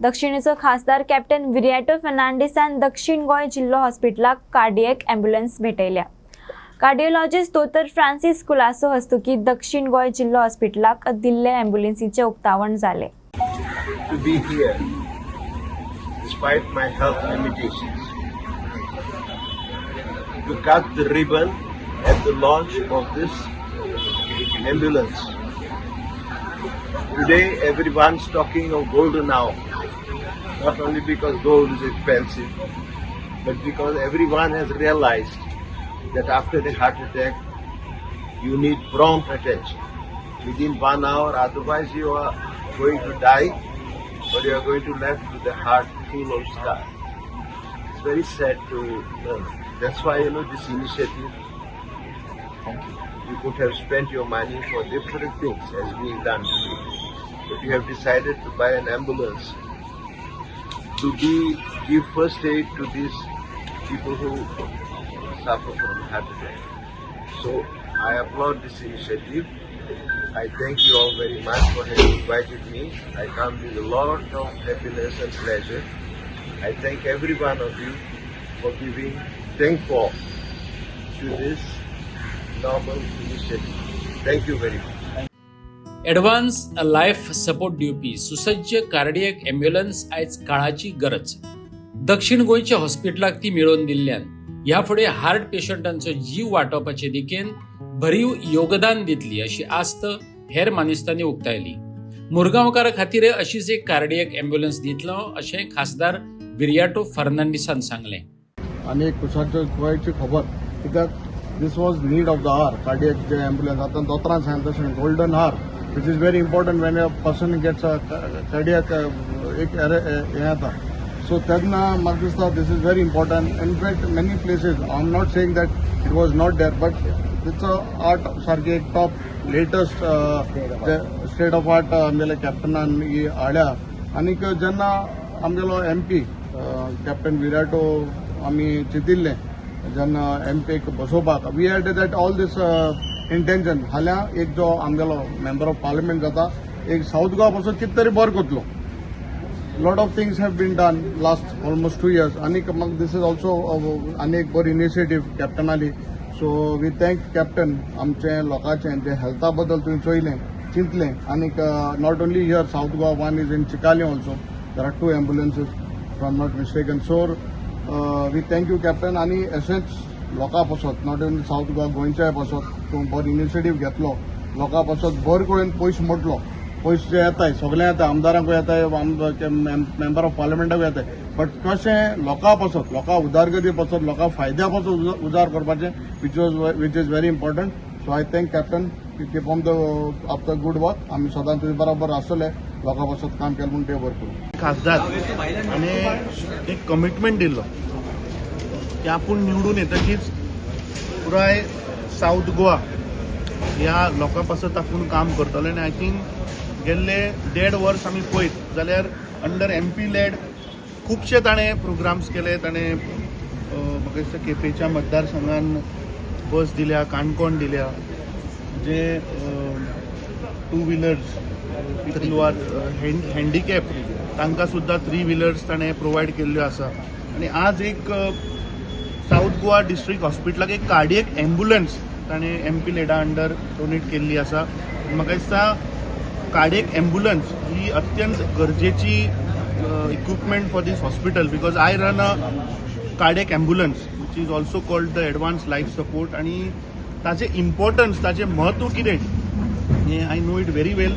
दक्षिणेचो खासदार कॅप्टन विरियाटो फर्नांडिसान दक्षिण गोय जिल्लो हॉस्पिटलाक कार्डियक ॲम्ब्युलन्स भेटयल्या। कार्डियोलॉजिस्ट दोतर फ्रांसिस कुलासो हस्तुकी दक्षिण गोय जिल्लो हॉस्पिटलाक दिल्ले ॲम्ब्युलन्सीचे उक्तावण जाले। To be here, despite my health limitations, to cut the ribbon at the launch of this ambulance. Today, everyone's talking of golden hour, not only because gold is expensive, but because everyone has realized that after a heart attack, you need prompt attention within 1 hour, otherwise you are going to die or you are going to left with the heart full of scar. It's very sad to learn. That's why, this initiative, you could have spent your money for different things as being done today. But you have decided to buy an ambulance to give first aid to these people who suffer from heart attack. So I applaud this initiative. I thank you all very much for having invited me. I come with a lot of happiness and pleasure. I thank every one of you for giving thankful to this noble initiative. Thank you very much. Advance life support दिवपी सुसज्ज cardiac ambulance आयज काळाची गरज। दक्षिण गोंयच्या हॉस्पिटलाक ती मेळोवन दिल्ल्यान ह्या फुडें हार्ट पेशंटांचो जीव वाटोवपाचे दिकेन भरीव योगदान दितली अशी आस्त हेर मानेस्तांनी उक्तायली। मुरगांवकारा खातीर अशीच एक कार्डियक ॲम्ब्युलन्स दितलो अशें खासदार विरियाटो फर्नांडिसान सांगलें। आणि कुशाच्या गोंयची खबर कित्याक this was need of the hour cardiac जे ॲम्ब्युलन्स आतां दोतोरां सांगता तशें golden hour which is very important when a person gets a cardiac हे जाता. So तेन्ना म्हाका दिसता this is very important. In fact, many places, I'm not saying that it was not there, but it's a art सारखी एक top latest state of art आमगेल्या कॅप्टनान ही हाडल्या। आनीक जेन्ना आमगेलो MP कॅप्टन विराटो आमी चिंतिल्लें जेन्ना MPक बसोवपाक we had that all this intention हाल्या एक जो आमगेलो मेंबर ऑफ पार्लिमेंट जाता एक साऊथ गोवा पासून कितें तरी बरो करतलो। Lot of things have been done last almost 2 years आनीक म्हाका दिस इज ऑल्सो आनी एक बरी इनिशिएटीव कॅप्टनाली। सो वी थँक कॅप्टन आमचे लोकांचें जे हेल्था बद्दल तुवें चोयलें चिंतलें आनीक not only here South Goa one is in Chicalim also there are 2 ambulances if I'm not mistaken. So we thank you captain आनी अशेंच लोकां पासत नॉट ओन्ली साऊथ गोवा गोंयच्या पासत तूं बरो इनिशिएटीव घेतलो लोकां पासत बरे कडेन पयशे मोडलो पयशे जे येताय सगळे येता आमदारांकूय येताय मेंबर ऑफ पार्लिमेंटाकूय येताय बट कशें लोकां पासत लोकां उदारगती पासत लोकां फायद्या पासत उजार करपाचें which is very important. So I thank captain keep on the good work आमी सदांच तुजे बरोबर आसतले लोकां पासत काम केलें म्हणून ते बरें करूं. खासदार आनी एक कमिटमेंट दिल्लो की आपूण निवडून येतकीच पुराय साऊथ गोवा ह्या लोकां पासत आपूण काम करतले आनी आय थिंक गेल्ले 1.5 वर्स आमी पळयत जाल्यार अंडर MP लेड खुबशे ताणें प्रोग्राम्स केले ताणें म्हाका दिसता केपेंच्या मतदारसंघान बस दिल्या काणकोण दिल्या जे 2 wheelers people who are handicap तांकां सुद्दां 3 व्हिलर्स ताणें प्रोवायड केल्ल्यो आसा आनी आज एक साऊथ गोवा डिस्ट्रिक्ट हॉस्पिटलाक एक कार्डियक ॲम्ब्युलन्स ताणें MP लेडा अंडर डोनेट केल्ली आसा. म्हाका दिसता कार्डियक ॲम्ब्युलन्स ही अत्यंत गरजेची equipment for this hospital because I run a cardiac ambulance which is also called the advance life support आनी ताचें इम्पॉर्टन्स ताचें म्हत्व कितें हें I know it very well.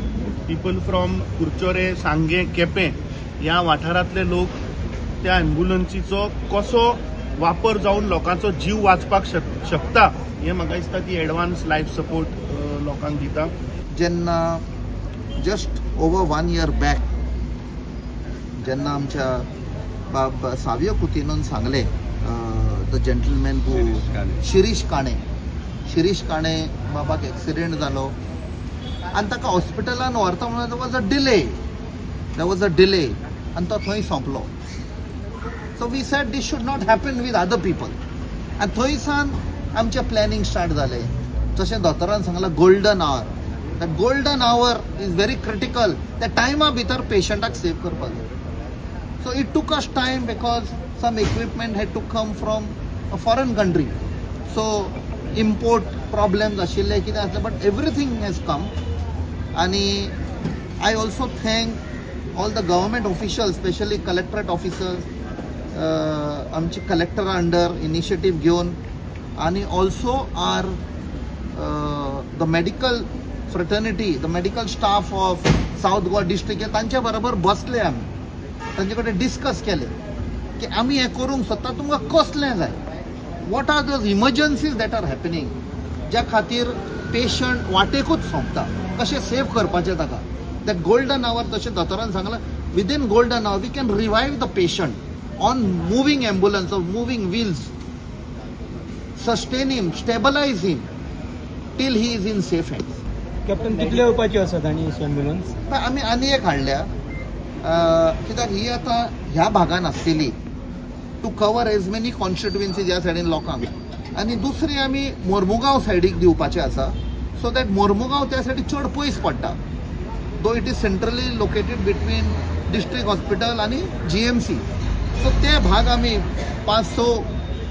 People from Curchorem Sanguem Quepem ह्या वाठारांतले लोक त्या ॲम्ब्युलन्सीचो कसो वापर जावन लोकांचो जीव वाचपाक शकता हें म्हाका दिसता ती ॲडव्हान्स लाईफ सपोर्ट लोकांक दिता. जेन्ना जस्ट ओवर 1 year बॅक जेन्ना आमच्या बाब सावियो कुतिनोन सांगले द जेंटलमॅन हू शिरीश काणे बाबाक एक्सिडेंट जालो आनी ताका हॉस्पिटलान व्हरता म्हणून देर वॉज अ डिले आनी तो थंय सोंपलो. So we said this should not happen with other people. And थंयसान आमचें प्लॅनिंग स्टार्ट जालें. जशें दोतोरान सांगलां golden hour. That golden hour is very critical. त्या टायमा भितर पेशंटाक सेव करपाक जाय. So it took us time because some equipment had to come from a foreign country. So import problems आशिल्ले कितें आसले, but everything has come. आणि I also thank all the government officials, especially collectorate officers, आमची collector under initiative घेऊन, आणि also are the medical fraternity, the medical staff of south Goa district तांच्या बरोबर बसले आमी, तांचे कडेन डिस्कस केले की आमी हें करूंक सोदता, तुमकां कसलें जाय, what are those emergencies that are happening, ज्या खातीर पेशंट वाटेकूच सोंपता, कशें सेव करपाचें ताका. दॅट गोल्डन आवर, तशें दोतोरान सांगलां, within golden hour we can revive the patient on moving ambulance, of moving wheels, sustain him, stabilise him till he is in safe hands. Captain कितले येवपाचे आसात आनी एम्ब्युलन्स? आमी आनी एक हाडल्या, कित्याक ही आतां ह्या भागान आसतली to cover age many constituencies ह्या सायडीन लोकांक, आनी दुसरी आमी मोर्मुगांव सायडीक दिवपाचे आसा, सो दॅट मोर्मुगांव त्या सायडीक चड पयस पडटा, though it is centrally located between district hospital आनी GMC. सो ते भाग आमी 500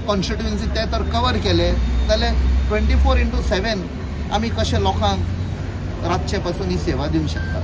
कॉन्स्टिट्युएन्सी ते तर कवर केले जाल्यार 24/7 आमी कशे लोकांक रातचे पासून ही सेवा दिवंक शकता.